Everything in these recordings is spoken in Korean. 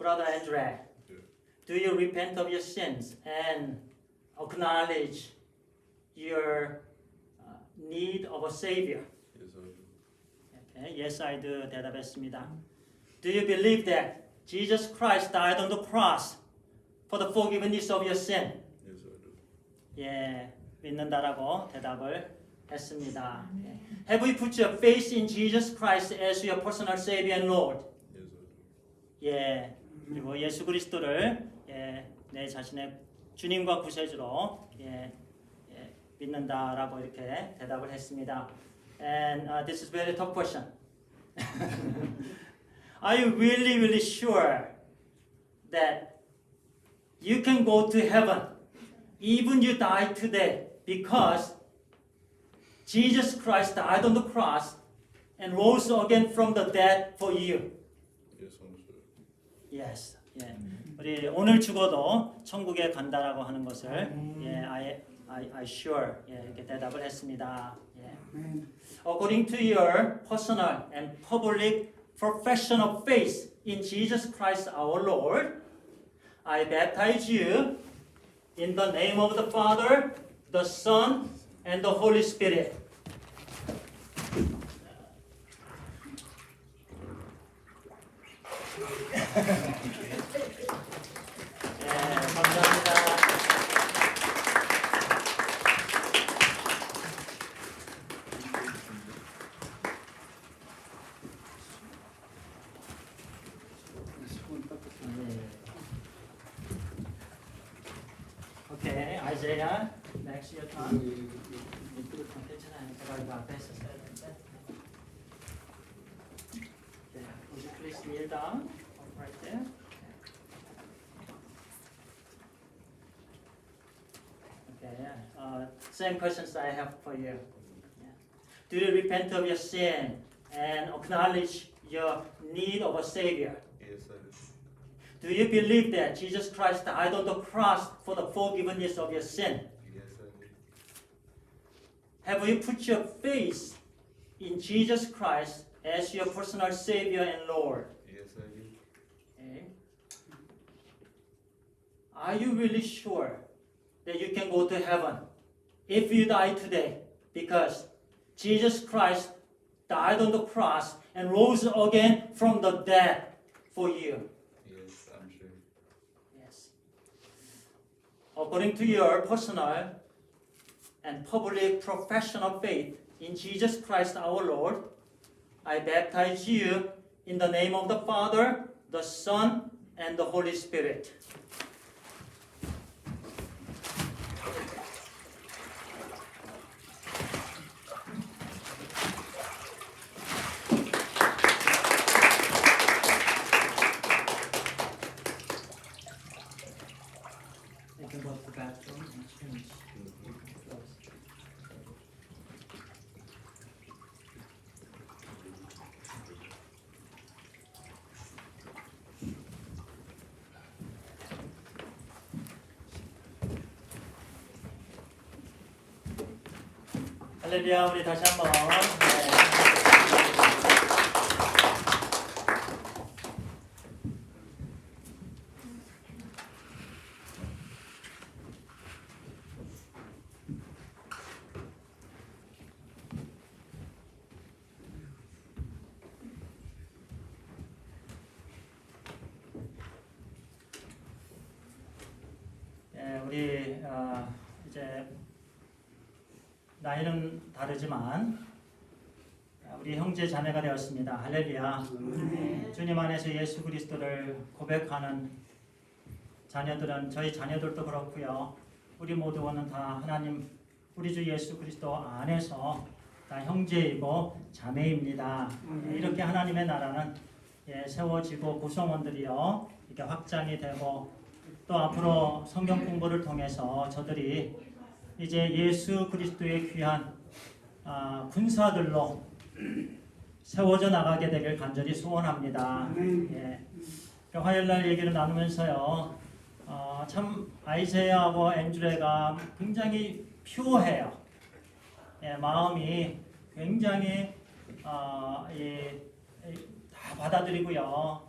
brother Andre, do you repent of your sins and acknowledge your need of a savior? Okay, yes, I do. 대답했습니다. Do you believe that Jesus Christ died on the cross for the forgiveness of your sin? Yes, I do. 예, 믿는다라고 대답을 했습니다. 예. Have you put your faith in Jesus Christ as your personal Savior and Lord? Yes, I do. 예, 그리고 예수 그리스도를 내 자신의 주님과 구세주로 믿는다라고 이렇게 대답을 했습니다. And this is very tough question. Are you really sure that you can go to heaven even you die today because Jesus Christ died on the cross and rose again from the dead for you? Yes, I'm sure. Yes. 예. 우리 오늘 죽어도 천국에 간다라고 하는 것을 I sure 이렇게 대답을 했습니다. 예. According to your personal and public profession of faith in Jesus Christ our Lord, I baptize you in the name of the Father, the Son, and the Holy Spirit. 감사합니다. Okay, Isaiah, next your turn. 괜찮아요. 제가 이거 앞에 있었어야 되는데. Would you please kneel down right there? Okay. Same questions I have for you. Do you repent of your sin and acknowledge your need of a Savior? Yes, I do. Do you believe that Jesus Christ died on the cross for the forgiveness of your sin? Yes, I do. Have you put your faith in Jesus Christ as your personal Savior and Lord? Yes, I do. Okay. Are you really sure that you can go to heaven if you die today? Because Jesus Christ died on the cross and rose again from the dead for you. Yes, I'm sure. Yes. According to your personal and public profession of faith in Jesus Christ our Lord, I baptize you in the name of the Father, the Son, and the Holy Spirit. You can go to the bathroom and change. 할렐루야, 우리 다시 한번. 우리 이제 나이는 다르지만 우리 형제 자매가 되었습니다. 할렐루야. 주님 안에서 예수 그리스도를 고백하는 자녀들은 저희 자녀들도 그렇고요. 우리 모두는 다 하나님 우리 주 예수 그리스도 안에서 다 형제이고 자매입니다. 이렇게 하나님의 나라는 세워지고 구성원들이요 이렇게 확장이 되고 또 앞으로 성경 공부를 통해서 저들이 이제 예수 그리스도의 귀한 군사들로 세워져 나가게 되길 간절히 소원합니다. 화요일날 얘기를 나누면서요, 참 아이세아하고 앤드레가 굉장히 퓨어해요. 마음이 굉장히 다 받아들이고요.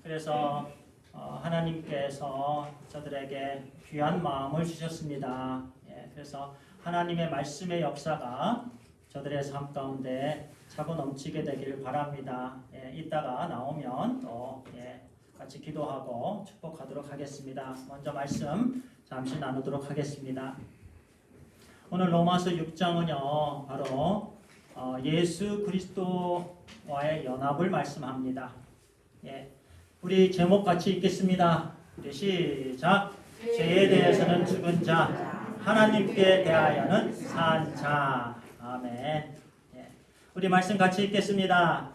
그래서 하나님께서 저들에게 귀한 마음을 주셨습니다. 예, 그래서 하나님의 말씀의 역사가 저들의 삶 가운데 차고 넘치게 되길 바랍니다. 예, 이따가 나오면 또 같이 기도하고 축복하도록 하겠습니다. 먼저 말씀 잠시 나누도록 하겠습니다. 오늘 로마서 6장은요 바로 예수 그리스도와의 연합을 말씀합니다. 예, 우리 제목 같이 읽겠습니다. 우리 시작. 죄에 대해서는 죽은 자, 하나님께 대하여는 산 자. 아멘. 예, 우리 말씀 같이 읽겠습니다.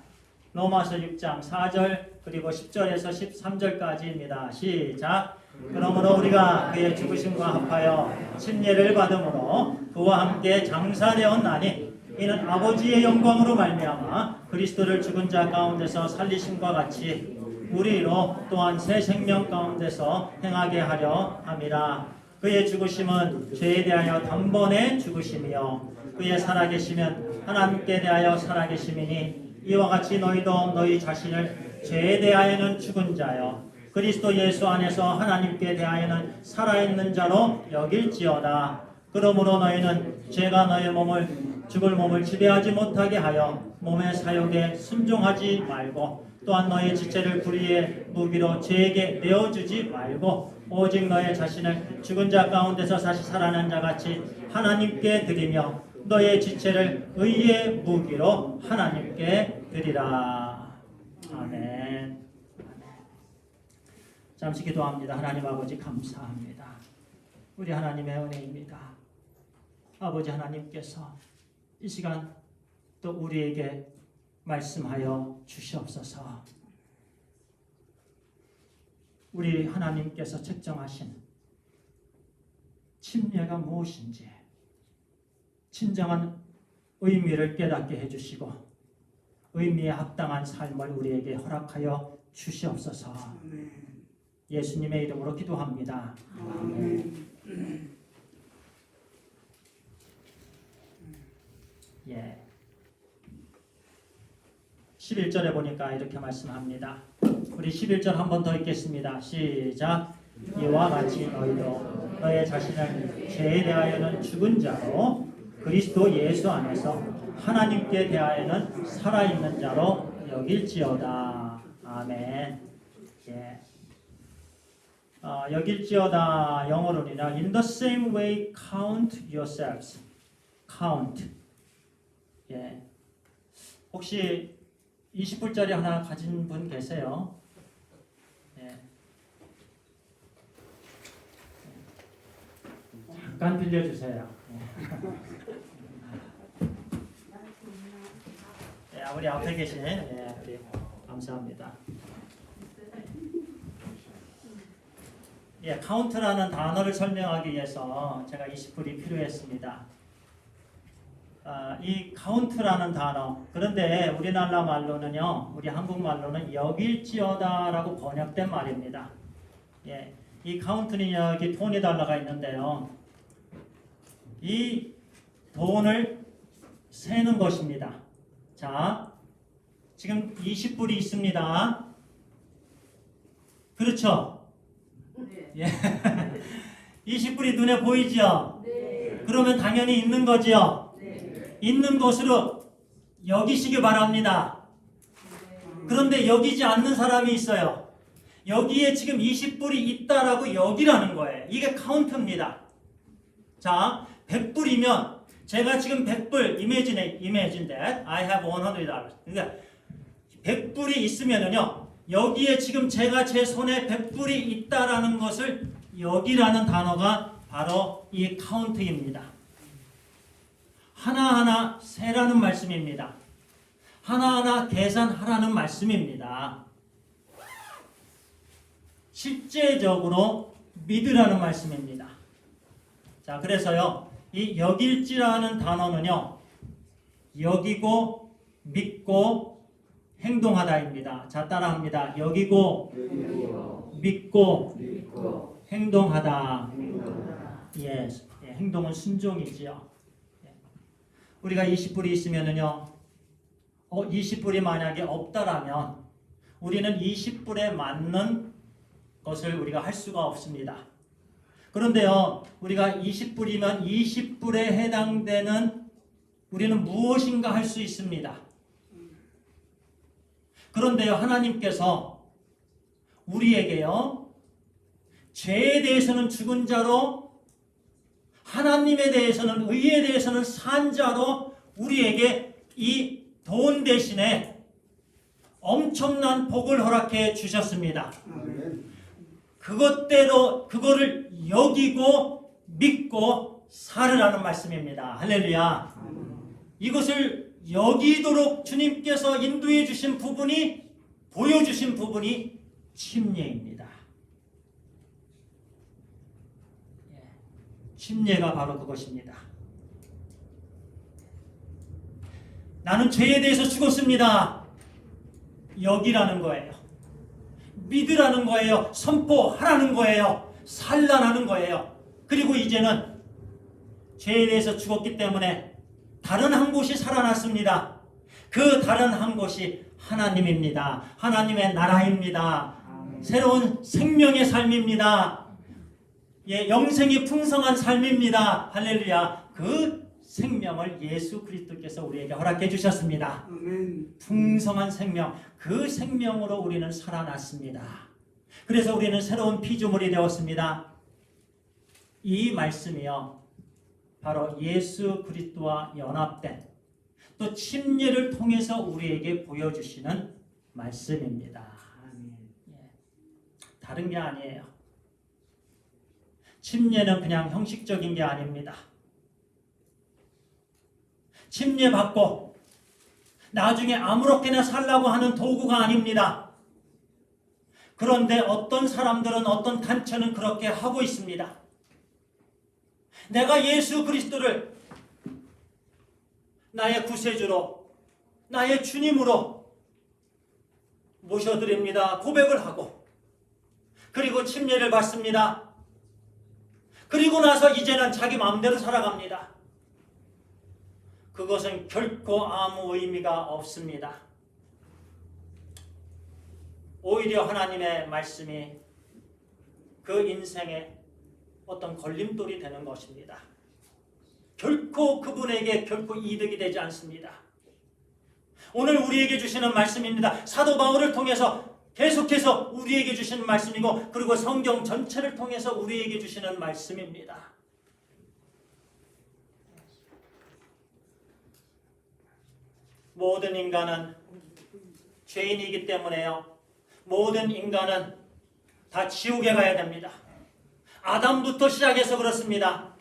로마서 6장 4절 그리고 10절에서 13절까지입니다. 시작. 그러므로 우리가 그의 죽으심과 합하여 침례를 받음으로 그와 함께 장사되었나니 이는 아버지의 영광으로 말미암아 그리스도를 죽은 자 가운데서 살리심과 같이 우리로 또한 새 생명 가운데서 행하게 하려 함이라. 그의 죽으심은 죄에 대하여 단번에 죽으심이요 그의 살아계심은 하나님께 대하여 살아계심이니 이와 같이 너희도 너희 자신을 죄에 대하여는 죽은 자요 그리스도 예수 안에서 하나님께 대하여는 살아있는 자로 여길지어다. 그러므로 너희는 죄가 너희 몸을 죽을 몸을 지배하지 못하게 하여 몸의 사욕에 순종하지 말고 또한 너희 지체를 불의의 무기로 죄에게 내어주지 말고 오직 너희 자신을 죽은 자 가운데서 다시 살아난 자같이 하나님께 드리며 너의 지체를 의의 무기로 하나님께 드리라. 아멘. 잠시 기도합니다. 하나님 아버지 감사합니다. 우리 하나님의 은혜입니다. 아버지 하나님께서 이 시간 또 우리에게 말씀하여 주시옵소서. 우리 하나님께서 책정하신 침례가 무엇인지 진정한 의미를 깨닫게 해주시고 의미에 합당한 삶을 우리에게 허락하여 주시옵소서. 예수님의 이름으로 기도합니다. 아멘. 예. 11절에 보니까 이렇게 말씀합니다. 우리 11절 한 번 더 읽겠습니다. 시작. 이와 같이 너희도 너의 자신을 죄에 대하여는 죽은 자로 그리스도 예수 안에서 하나님께 대하여는 살아있는 자로 여길지어다. 아멘. 예. 여길지어다 영어로는요. In the same way count yourselves. count. 예. 혹시 20불짜리 하나 가진 분 계세요? 예. 잠깐 빌려주세요. 예, 우리 앞에 계신 우리 감사합니다. 예, 카운트라는 단어를 설명하기 위해서 제가 20불이 필요했습니다. 이 카운트라는 단어, 그런데 우리나라 말로는요, 우리 한국말로는 여길지어다라고 번역된 말입니다. 예, 이 카운트는 여기 돈이 달러가 있는데요, 이 돈을 세는 것입니다. 자, 지금 20불이 있습니다. 그렇죠? 예. 20불이 눈에 보이죠? 네. 그러면 당연히 있는 거죠? 네. 있는 것으로 여기시기 바랍니다. 그런데 여기지 않는 사람이 있어요. 여기에 지금 20불이 있다라고 여기라는 거예요. 이게 카운트입니다. 자, 100불이면 제가 지금 100불, imagine that I have $100. 그러니까 100불이 있으면은요, 여기에 지금 제가 제 손에 100불이 있다라는 것을 여기라는 단어가 바로 이 카운트입니다. 하나하나 세라는 말씀입니다. 하나하나 계산하라는 말씀입니다. 실제적으로 믿으라는 말씀입니다. 자, 그래서요, 이 여길지라는 단어는요, 여기고 믿고 행동하다입니다. 자, 따라합니다. 여기고 믿고 행동하다. Yes. 예, 행동은 순종이지요. 예. 우리가 20불이 있으면은요, 20불이 만약에 없다라면 우리는 20불에 맞는 것을 우리가 할 수가 없습니다. 그런데요, 우리가 20불이면 20불에 해당되는 우리는 무엇인가 할 수 있습니다. 그런데요, 하나님께서 우리에게요, 죄에 대해서는 죽은 자로, 하나님에 대해서는, 의에 대해서는 산 자로 우리에게 이 돈 대신에 엄청난 복을 허락해 주셨습니다. 그거를 여기고 믿고 살으라는 말씀입니다. 할렐루야. 이것을 여기도록 주님께서 인도해 주신 부분이, 보여주신 부분이 침례입니다. 침례가 바로 그것입니다. 나는 죄에 대해서 죽었습니다. 여기라는 거예요. 믿으라는 거예요. 선포하라는 거예요. 살라는 거예요. 그리고 이제는 죄에 대해서 죽었기 때문에 다른 한 곳이 살아났습니다. 그 다른 한 곳이 하나님입니다. 하나님의 나라입니다. 새로운 생명의 삶입니다. 영생이 풍성한 삶입니다. 할렐루야. 그 생명을 예수 그리스도께서 우리에게 허락해 주셨습니다. 풍성한 생명, 그 생명으로 우리는 살아났습니다. 그래서 우리는 새로운 피조물이 되었습니다. 이 말씀이요, 바로 예수 그리스도와 연합된, 또 침례를 통해서 우리에게 보여주시는 말씀입니다. 다른 게 아니에요. 침례는 그냥 형식적인 게 아닙니다. 침례 받고 나중에 아무렇게나 살라고 하는 도구가 아닙니다. 그런데 어떤 사람들은, 어떤 단체는 그렇게 하고 있습니다. 내가 예수 그리스도를 나의 구세주로, 나의 주님으로 모셔드립니다. 고백을 하고, 그리고 침례를 받습니다. 그리고 나서 이제는 자기 마음대로 살아갑니다. 그것은 결코 아무 의미가 없습니다. 오히려 하나님의 말씀이 그 인생에 어떤 걸림돌이 되는 것입니다. 결코 그분에게 결코 이득이 되지 않습니다. 오늘 우리에게 주시는 말씀입니다. 사도 바울을 통해서 계속해서 우리에게 주시는 말씀이고, 그리고 성경 전체를 통해서 우리에게 주시는 말씀입니다. 모든 인간은 죄인이기 때문에요, 모든 인간은 다 지옥에 가야 됩니다. 아담부터 시작해서 그렇습니다.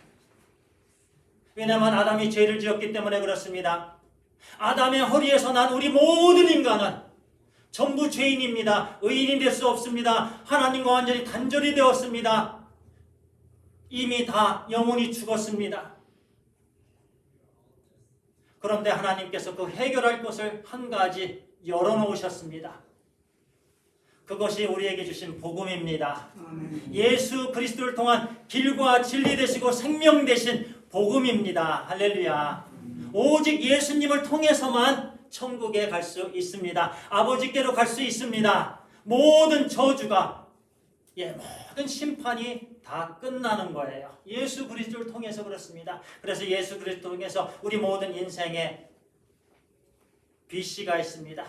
왜냐하면 아담이 죄를 지었기 때문에 그렇습니다. 아담의 허리에서 난 우리 모든 인간은 전부 죄인입니다. 의인이 될 수 없습니다. 하나님과 완전히 단절이 되었습니다. 이미 다 영혼이 죽었습니다. 그런데 하나님께서 그 해결할 것을 한 가지 열어놓으셨습니다. 그것이 우리에게 주신 복음입니다. 예수 그리스도를 통한 길과 진리 되시고 생명 되신 복음입니다. 할렐루야. 오직 예수님을 통해서만 천국에 갈 수 있습니다. 아버지께로 갈 수 있습니다. 모든 저주가, 모든 심판이 다 끝나는 거예요. 예수 그리스도를 통해서 그렇습니다. 그래서 예수 그리스도를 통해서 우리 모든 인생에 BC가 있습니다.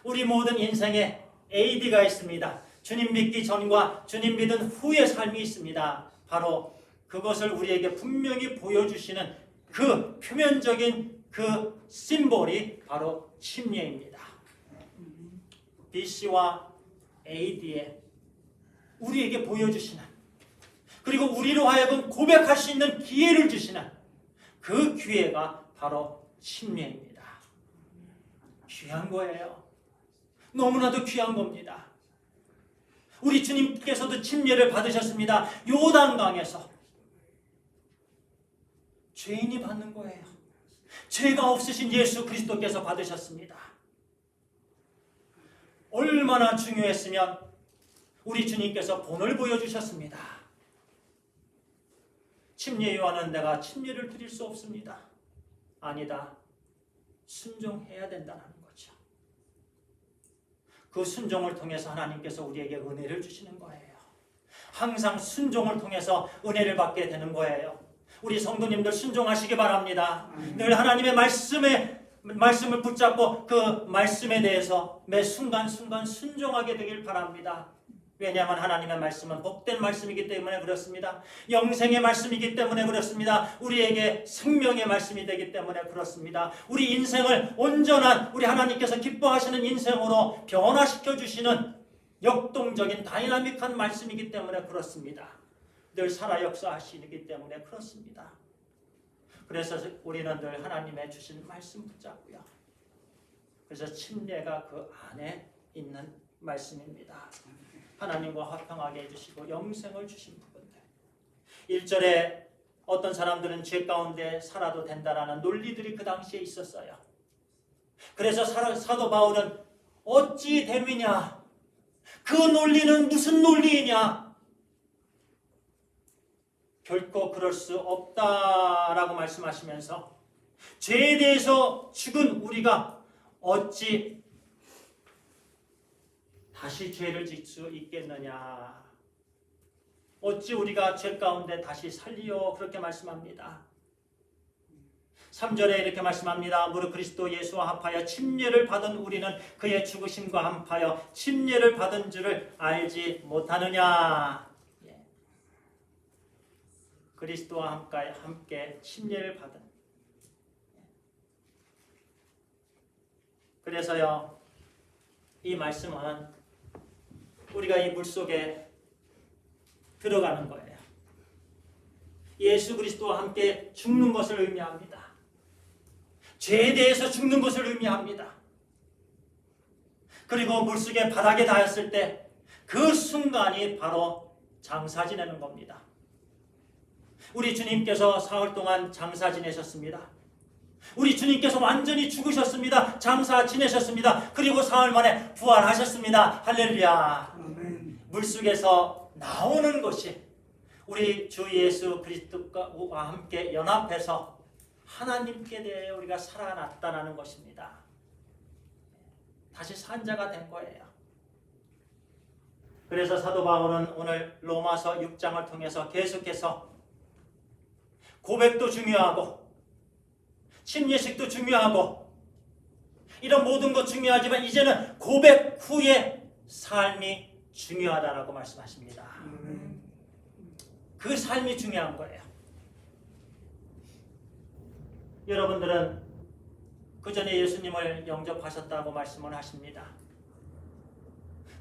우리 모든 인생에 AD가 있습니다. 주님 믿기 전과 주님 믿은 후의 삶이 있습니다. 바로 그것을 우리에게 분명히 보여주시는 그 표면적인 그 심볼이 바로 침례입니다. BC와 AD에 우리에게 보여주시는, 그리고 우리로 하여금 고백할 수 있는 기회를 주시는 그 기회가 바로 침례입니다. 귀한 거예요. 너무나도 귀한 겁니다. 우리 주님께서도 침례를 받으셨습니다. 요단강에서 죄인이 받는 거예요. 죄가 없으신 예수 그리스도께서 받으셨습니다. 얼마나 중요했으면 우리 주님께서 본을 보여주셨습니다. 침례 요한은 내가 침례를 드릴 수 없습니다. 아니다. 순종해야 된다는 거죠. 그 순종을 통해서 하나님께서 우리에게 은혜를 주시는 거예요. 항상 순종을 통해서 은혜를 받게 되는 거예요. 우리 성도님들 순종하시기 바랍니다. 늘 하나님의 말씀을 붙잡고 그 말씀에 대해서 매 순간순간 순종하게 되길 바랍니다. 왜냐하면 하나님의 말씀은 복된 말씀이기 때문에 그렇습니다. 영생의 말씀이기 때문에 그렇습니다. 우리에게 생명의 말씀이 되기 때문에 그렇습니다. 우리 인생을 온전한 우리 하나님께서 기뻐하시는 인생으로 변화시켜 주시는 역동적인 다이나믹한 말씀이기 때문에 그렇습니다. 늘 살아 역사하시기 때문에 그렇습니다. 그래서 우리는 늘 하나님의 주신 말씀 붙잡고요. 그래서 침례가 그 안에 있는 말씀입니다. 하나님과 화평하게 해주시고 영생을 주신 부분들. 1절에 어떤 사람들은 죄 가운데 살아도 된다라는 논리들이 그 당시에 있었어요. 그래서 사도 바울은 어찌 됨이냐? 그 논리는 무슨 논리이냐? 결코 그럴 수 없다라고 말씀하시면서 죄에 대해서 죽은 우리가 어찌 다시 죄를 짓 수 있겠느냐? 어찌 우리가 죄 가운데 다시 살리요? 그렇게 말씀합니다. 3절에 이렇게 말씀합니다. 무릇 그리스도 예수와 합하여 침례를 받은 우리는 그의 죽으심과 합하여 침례를 받은 줄을 알지 못하느냐? 그리스도와 함께 침례를 받은. 그래서요, 이 말씀은 우리가 이 물속에 들어가는 거예요. 예수 그리스도와 함께 죽는 것을 의미합니다. 죄에 대해서 죽는 것을 의미합니다. 그리고 물속에 바닥에 닿았을 때 그 순간이 바로 장사 지내는 겁니다. 우리 주님께서 사흘 동안 장사 지내셨습니다. 우리 주님께서 완전히 죽으셨습니다. 장사 지내셨습니다. 그리고 사흘 만에 부활하셨습니다. 할렐루야. 아멘. 물속에서 나오는 것이 우리 주 예수 그리스도와 함께 연합해서 하나님께 대해 우리가 살아났다는 것입니다. 다시 산 자가 된 거예요. 그래서 사도 바울은 오늘 로마서 6장을 통해서 계속해서 고백도 중요하고 침례식도 중요하고 이런 모든 것 중요하지만 이제는 고백 후의 삶이 중요하다라고 말씀하십니다. 그 삶이 중요한 거예요. 여러분들은 그 전에 예수님을 영접하셨다고 말씀을 하십니다.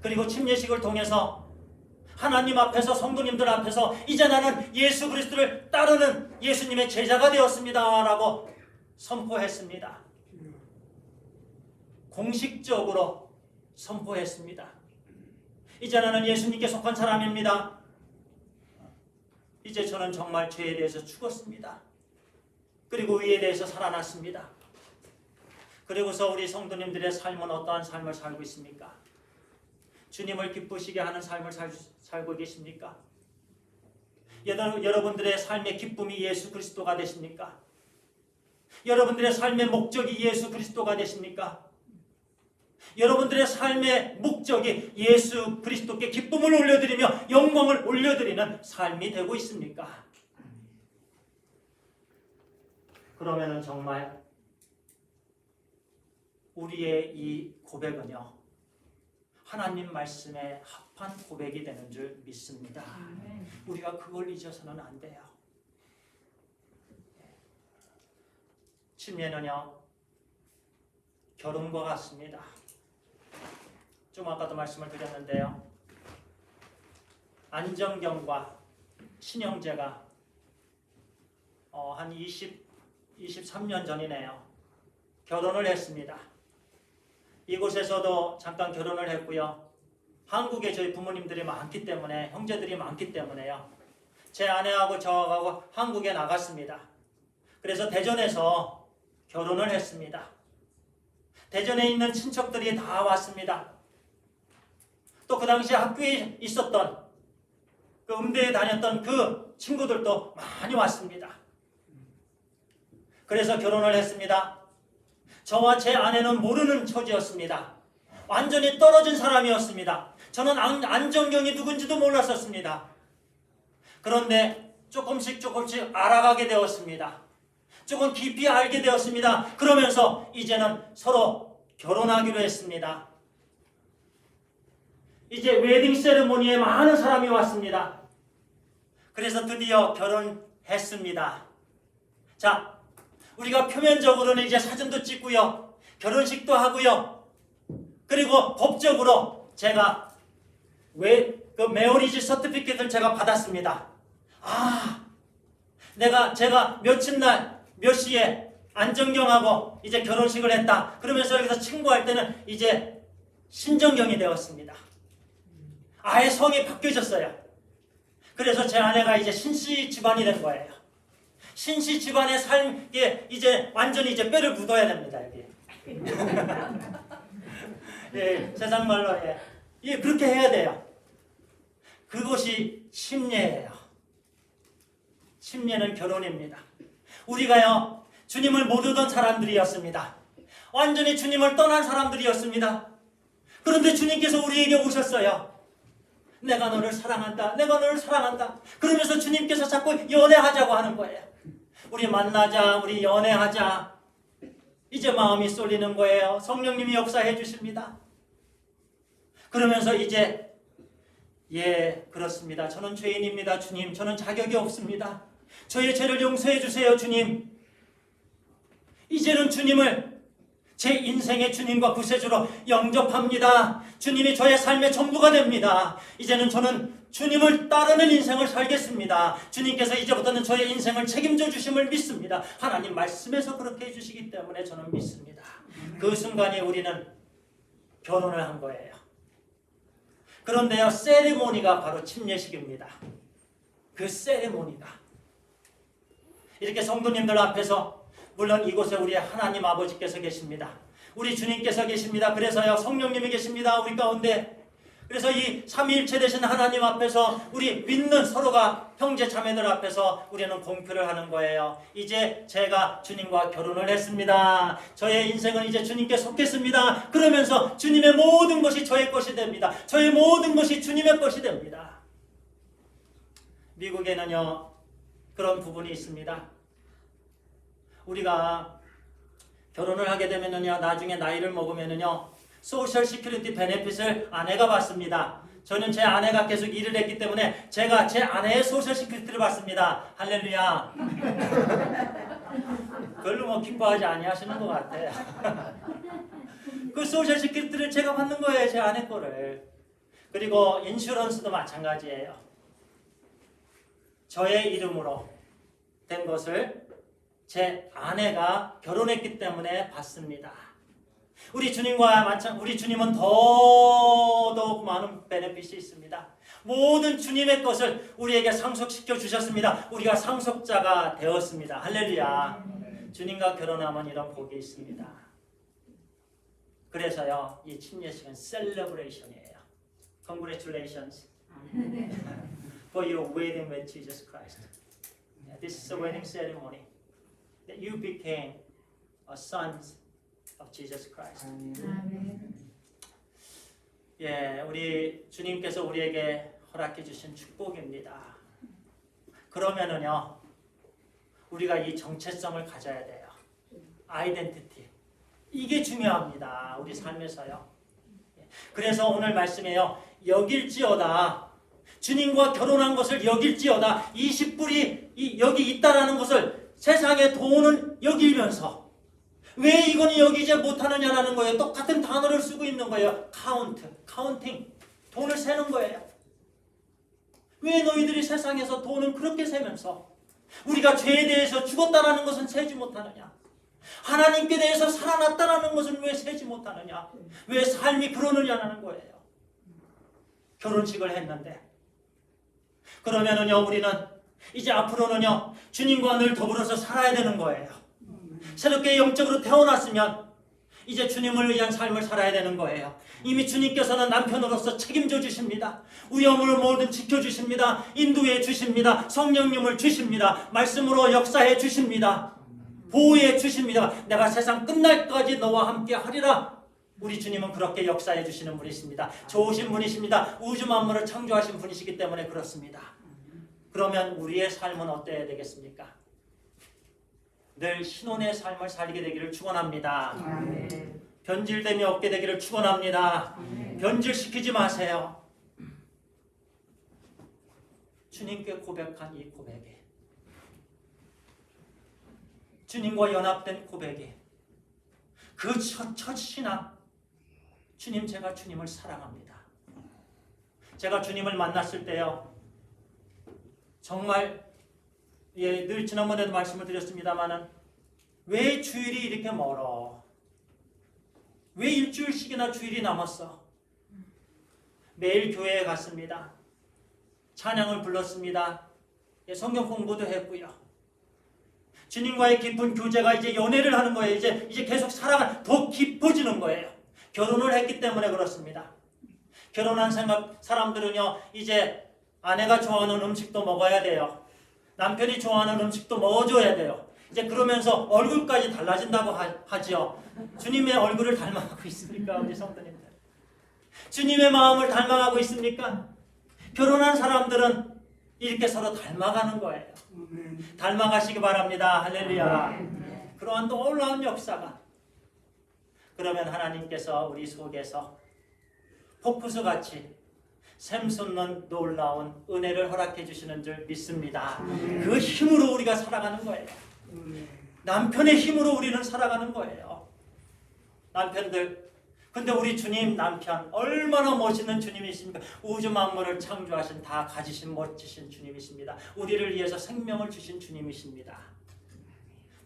그리고 침례식을 통해서 하나님 앞에서 성도님들 앞에서 이제 나는 예수 그리스도를 따르는 예수님의 제자가 되었습니다 라고 선포했습니다. 공식적으로 선포했습니다. 이제 나는 예수님께 속한 사람입니다. 이제 저는 정말 죄에 대해서 죽었습니다. 그리고 의에 대해서 살아났습니다. 그리고서 우리 성도님들의 삶은 어떠한 삶을 살고 있습니까? 주님을 기쁘시게 하는 삶을 살고 계십니까? 여러분들의 삶의 기쁨이 예수 그리스도가 되십니까? 여러분들의 삶의 목적이 예수 그리스도가 되십니까? 여러분들의 삶의 목적이 예수 그리스도께 기쁨을 올려드리며 영광을 올려드리는 삶이 되고 있습니까? 그러면은 정말 우리의 이 고백은요, 하나님 말씀에 합한 고백이 되는 줄 믿습니다. 우리가 그걸 잊어서는 안 돼요. 침례는요, 결혼과 같습니다. 좀 아까도 말씀을 드렸는데요. 안정경과 신영재가 한 23년 전이네요. 결혼을 했습니다. 이곳에서도 잠깐 결혼을 했고요. 한국에 저희 부모님들이 많기 때문에, 형제들이 많기 때문에요. 제 아내하고 저하고 한국에 나갔습니다. 그래서 대전에서 결혼을 했습니다. 대전에 있는 친척들이 다 왔습니다. 또 그 당시에 학교에 있었던, 그 음대에 다녔던 그 친구들도 많이 왔습니다. 그래서 결혼을 했습니다. 저와 제 아내는 모르는 처지였습니다. 완전히 떨어진 사람이었습니다. 저는 안정경이 누군지도 몰랐었습니다. 그런데 조금씩 알아가게 되었습니다. 조금 깊이 알게 되었습니다. 그러면서 이제는 서로 결혼하기로 했습니다. 이제 웨딩 세레모니에 많은 사람이 왔습니다. 그래서 드디어 결혼했습니다. 자, 우리가 표면적으로는 이제 사진도 찍고요. 결혼식도 하고요. 그리고 법적으로 제가 그 메어리지 서티피켓을 제가 받았습니다. 제가 며칠 날 몇 시에 안정경하고 이제 결혼식을 했다. 그러면서 여기서 친구할 때는 이제 신정경이 되었습니다. 아예 성이 바뀌어졌어요. 그래서 제 아내가 이제 신씨 집안이 된 거예요. 신씨 집안의 삶에 이제 완전히 이제 뼈를 묻어야 됩니다. 여기. 예, 세상 말로 예, 그렇게 해야 돼요. 그것이 침례예요. 침례는 결혼입니다. 우리가요, 주님을 못 얻은 사람들이었습니다. 완전히 주님을 떠난 사람들이었습니다. 그런데 주님께서 우리에게 오셨어요. 내가 너를 사랑한다. 내가 너를 사랑한다. 그러면서 주님께서 자꾸 연애하자고 하는 거예요. 우리 만나자. 우리 연애하자. 이제 마음이 쏠리는 거예요. 성령님이 역사해 주십니다. 그러면서 이제 그렇습니다. 저는 죄인입니다. 주님. 저는 자격이 없습니다. 저의 죄를 용서해 주세요. 주님. 이제는 주님을 제 인생의 주님과 구세주로 영접합니다. 주님이 저의 삶의 전부가 됩니다. 이제는 저는 주님을 따르는 인생을 살겠습니다. 주님께서 이제부터는 저의 인생을 책임져 주심을 믿습니다. 하나님 말씀에서 그렇게 해주시기 때문에 저는 믿습니다. 그 순간에 우리는 결혼을 한 거예요. 그런데요, 세리모니가 바로 침례식입니다. 그 세리모니가 이렇게 성도님들 앞에서, 물론 이곳에 우리 하나님 아버지께서 계십니다. 우리 주님께서 계십니다. 그래서요, 성령님이 계십니다. 우리 가운데. 그래서 이 삼위일체 되신 하나님 앞에서 우리 믿는 서로가 형제 자매들 앞에서 우리는 공표를 하는 거예요. 이제 제가 주님과 결혼을 했습니다. 저의 인생은 이제 주님께 속했습니다. 그러면서 주님의 모든 것이 저의 것이 됩니다. 저의 모든 것이 주님의 것이 됩니다. 미국에는요, 그런 부분이 있습니다. 우리가 결혼을 하게 되면은요, 나중에 나이를 먹으면은요, 소셜 시큐리티 베네핏을 아내가 받습니다. 저는 제 아내가 계속 일을 했기 때문에 제가 제 아내의 소셜 시큐리티를 받습니다. 할렐루야. 별로 기뻐하지 아니하시는 것 같아요. 그 소셜 시큐리티를 제가 받는 거예요. 제 아내 거를. 그리고 인슈런스도 마찬가지예요. 저의 이름으로 된 것을 제 아내가 결혼했기 때문에 받습니다. 우리 주님과 우리 주님은 더더욱 많은 베네핏이 있습니다. 모든 주님의 것을 우리에게 상속시켜 주셨습니다. 우리가 상속자가 되었습니다. 할렐루야. 주님과 결혼하면 이런 복이 있습니다. 그래서요, 이 침례식은 셀러브레이션이에요. Congratulations for your wedding with Jesus Christ. This is a wedding ceremony that you became a sons of Jesus Christ. 예, 우리 주님께서 우리에게 허락해 주신 축복입니다. 그러면은요, 우리가 이 정체성을 가져야 돼요. 아이덴티티. 이게 중요합니다. 우리 삶에서요. 그래서 오늘 말씀에요, 여길지어다. 주님과 결혼한 것을 여길지어다. 이 십불이 여기 있다라는 것을 세상의 돈은 여기면서 왜 이거는 여기지 못하느냐라는 거예요. 똑같은 단어를 쓰고 있는 거예요. 카운팅. 돈을 세는 거예요. 왜 너희들이 세상에서 돈은 그렇게 세면서 우리가 죄에 대해서 죽었다라는 것은 세지 못하느냐? 하나님께 대해서 살아났다라는 것은 왜 세지 못하느냐? 왜 삶이 그러느냐라는 거예요. 결혼식을 했는데 그러면은요, 우리는 이제 앞으로는요, 주님과 늘 더불어서 살아야 되는 거예요. 새롭게 영적으로 태어났으면 이제 주님을 위한 삶을 살아야 되는 거예요. 이미 주님께서는 남편으로서 책임져 주십니다. 위험을 뭐든 지켜주십니다. 인도해 주십니다. 성령님을 주십니다. 말씀으로 역사해 주십니다. 보호해 주십니다. 내가 세상 끝날까지 너와 함께 하리라. 우리 주님은 그렇게 역사해 주시는 분이십니다. 좋으신 분이십니다. 우주 만물을 창조하신 분이시기 때문에 그렇습니다. 그러면 우리의 삶은 어때야 되겠습니까? 늘 신혼의 삶을 살게 되기를 축원합니다. 변질됨이 없게 되기를 축원합니다. 변질시키지 마세요. 주님께 고백한 이 고백에, 주님과 연합된 고백에, 그 첫 신앙, 주님, 제가 주님을 사랑합니다. 제가 주님을 만났을 때요, 정말 늘 지난번에도 말씀을 드렸습니다마는 왜 주일이 이렇게 멀어? 왜 일주일씩이나 주일이 남았어? 매일 교회에 갔습니다. 찬양을 불렀습니다. 성경 공부도 했고요. 주님과의 깊은 교제가 이제 연애를 하는 거예요. 이제 계속 사랑을 더 깊어지는 거예요. 결혼을 했기 때문에 그렇습니다. 결혼한 사람들은요, 이제 아내가 좋아하는 음식도 먹어야 돼요. 남편이 좋아하는 음식도 먹어줘야 돼요. 이제 그러면서 얼굴까지 달라진다고 하지요. 주님의 얼굴을 닮아가고 있습니까? 우리 성도님들. 주님의 마음을 닮아가고 있습니까? 결혼한 사람들은 이렇게 서로 닮아가는 거예요. 닮아가시기 바랍니다. 할렐루야. 그러한 놀라운 역사가, 그러면 하나님께서 우리 속에서 폭포수같이 샘솟는 놀라운 은혜를 허락해 주시는 줄 믿습니다. 그 힘으로 우리가 살아가는 거예요. 남편의 힘으로 우리는 살아가는 거예요. 남편들, 근데 우리 주님 남편 얼마나 멋있는 주님이십니까? 우주 만물을 창조하신, 다 가지신 멋지신 주님이십니다. 우리를 위해서 생명을 주신 주님이십니다.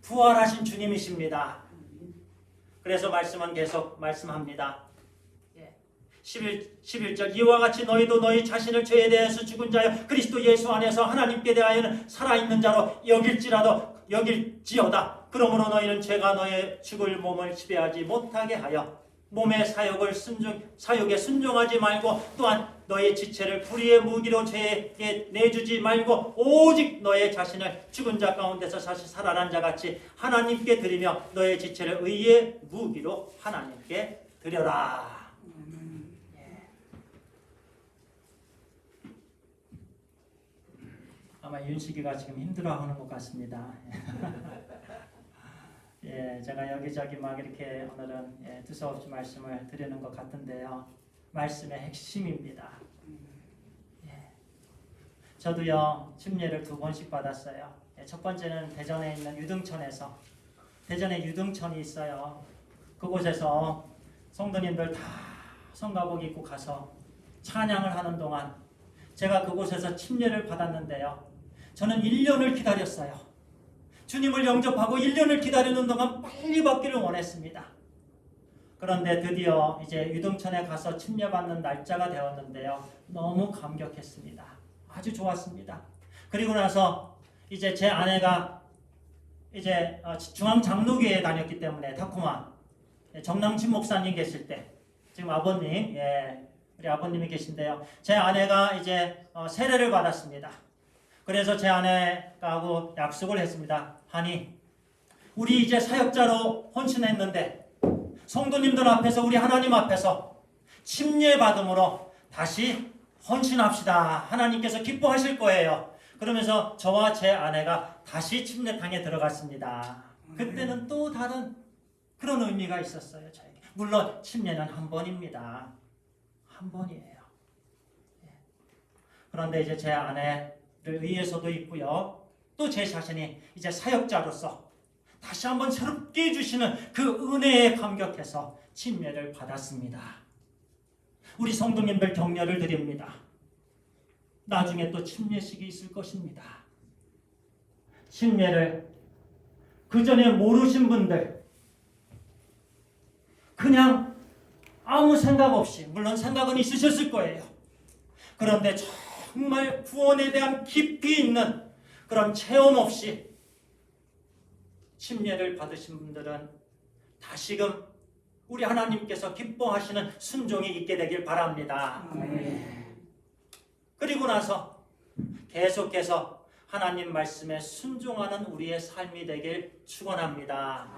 부활하신 주님이십니다. 그래서 말씀은 계속 말씀합니다. 11절, 이와 같이 너희도 너희 자신을 죄에 대해서 죽은 자여 그리스도 예수 안에서 하나님께 대하여는 살아있는 자로 여길지어다. 그러므로 너희는 죄가 너의 죽을 몸을 지배하지 못하게 하여 몸의 사욕에 순종하지 말고, 또한 너의 지체를 불의의 무기로 죄에게 내주지 말고 오직 너의 자신을 죽은 자 가운데서 다시 살아난 자같이 하나님께 드리며 너의 지체를 의의 무기로 하나님께 드려라. 아마 윤식이가 지금 힘들어하는 것 같습니다. 제가 여기저기 막 이렇게 오늘은 두서없이 말씀을 드리는 것 같은데요. 말씀의 핵심입니다. 저도요, 침례를 2번씩 받았어요. 첫 번째는 대전에 있는 유등천에서, 대전에 유등천이 있어요. 그곳에서 성도님들 다 성가복 입고 가서 찬양을 하는 동안 제가 그곳에서 침례를 받았는데요. 저는 1년을 기다렸어요. 주님을 영접하고 1년을 기다리는 동안 빨리 받기를 원했습니다. 그런데 드디어 이제 유등천에 가서 침례받는 날짜가 되었는데요. 너무 감격했습니다. 아주 좋았습니다. 그리고 나서 이제 제 아내가 이제 중앙장로교회에 다녔기 때문에, 다코마 정남친 목사님 계실 때, 지금 아버님, 우리 아버님이 계신데요. 제 아내가 이제 세례를 받았습니다. 그래서 제 아내하고 약속을 했습니다. 하니, 우리 이제 사역자로 헌신했는데 성도님들 앞에서, 우리 하나님 앞에서 침례 받음으로 다시 헌신합시다. 하나님께서 기뻐하실 거예요. 그러면서 저와 제 아내가 다시 침례탕에 들어갔습니다. 그때는 또 다른 그런 의미가 있었어요. 저에게. 물론 침례는 한 번입니다. 한 번이에요. 그런데 이제 제 아내를 위해서도 있고요. 또 제 자신이 이제 사역자로서 다시 한번 새롭게 해주시는 그 은혜에 감격해서 침례를 받았습니다. 우리 성도님들 격려를 드립니다. 나중에 또 침례식이 있을 것입니다. 침례를 그 전에 모르신 분들, 그냥 아무 생각 없이, 물론 생각은 있으셨을 거예요. 그런데 정말 구원에 대한 깊이 있는 그런 체험 없이 침례를 받으신 분들은 다시금 우리 하나님께서 기뻐하시는 순종이 있게 되길 바랍니다. 그리고 나서 계속해서 하나님 말씀에 순종하는 우리의 삶이 되길 축원합니다.